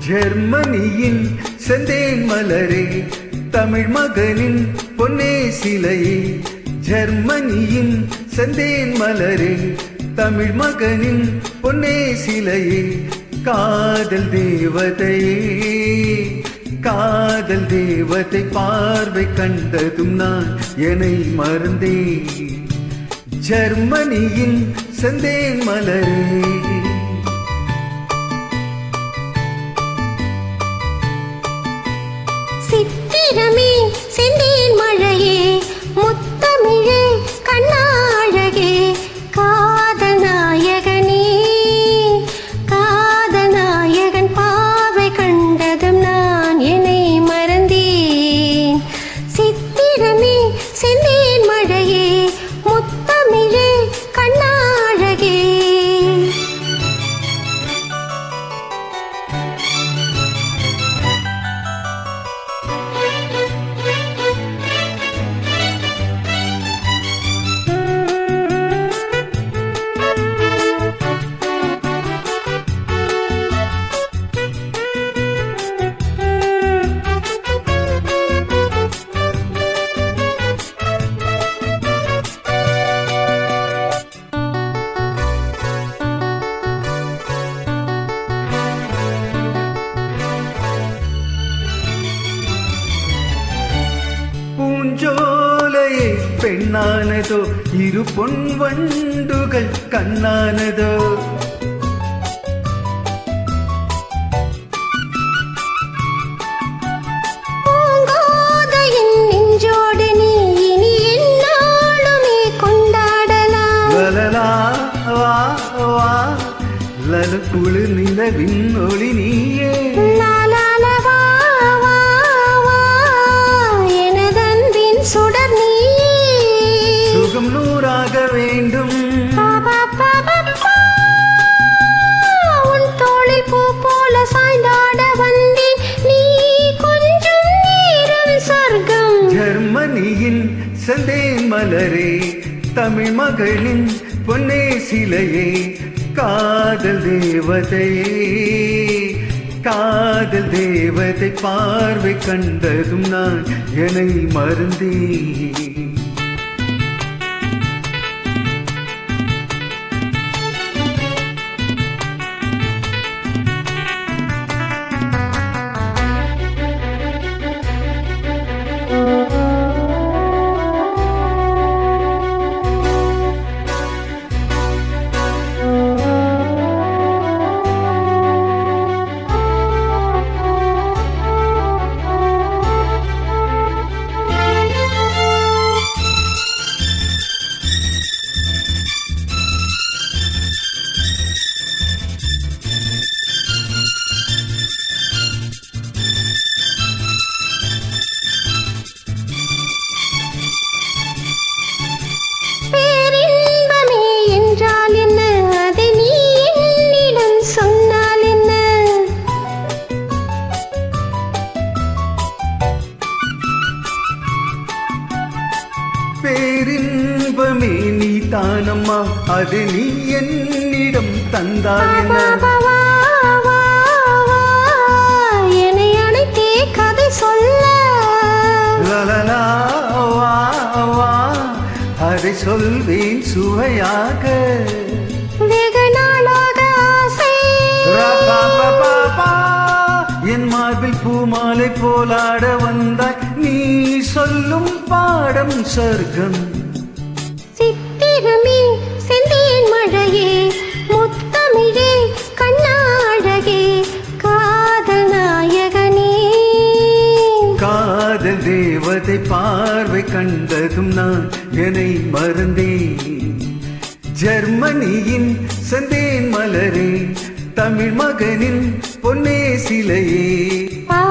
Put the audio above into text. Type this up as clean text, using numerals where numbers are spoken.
ஜெர்மனியின் செந்தேன் மலரே, தமிழ் மகனின் பொன்னே சிலையே. ஜெர்மனியின் செந்தேன் மலரே, தமிழ் மகனின் பொன்னே சிலையே. காதல் தேவதையே, காதல் தேவதை பார்வை கண்டதும் நான் என்னை மறந்தேன். ஜெர்மனியின் செந்தேன் மலரே. சித்திரமே செந்தேன் மழையே, முத்தமிழே கண்ணாழகே. காதல் நாயகனே, காதல் நாயகன் பார்வை கண்டதும் நான் என்னை மறந்தேன். சித்திரமே செந்தேன் மழையே, முத்தமிழே கண்ணாழகே. பூஞ்சோலையே பெண்ணானதோ, இரு பொன் வண்டுகள் கண்ணானதோ. பூங்கோதையின் நெஞ்சோடு நீ இனி எந்நாளுமே கொண்டாடலாம். லலலா வா வா, லல குளிர் நிலவின் ஒளி நீயே. சுடர் நீயே, சுகம் நூறாக வேண்டும். உன் தோளில் பூ போல சாய்ந்தாட வந்தேன், நீ கொஞ்சம் நேரம் சொர்க்கம். ஜெர்மனியின் செந்தேன் மலரே, தமிழ் மகளின் பொன்னே சிலையே. காதல் தேவதையே, காதல் தேவதை பார்வை கண்டதும் நான் என்னை மறந்தேன். பேரின்பமே நீ தானம்மா, அது நீ என்னிடம் தந்தால் என்னை அழைத்தே கதை சொல்ல. லலலா வா வா, அதை சொல்வேன் சுவையாக. வெகு நாளாக ஆசை, என் மார்பில் பூமாலை போலாட வந்தாய், நீ சொல்லும் பாடம் சொர்க்கம். சித்திரமே செந்தேன் மழையே, முத்தமிழே கண்ணாழகே. கண்டதும் நான் என்னை மறந்தேன். ஜெர்மனியின் செந்தேன் மலரே, தமிழ் மகனின் பொன்னே சிலையே. பா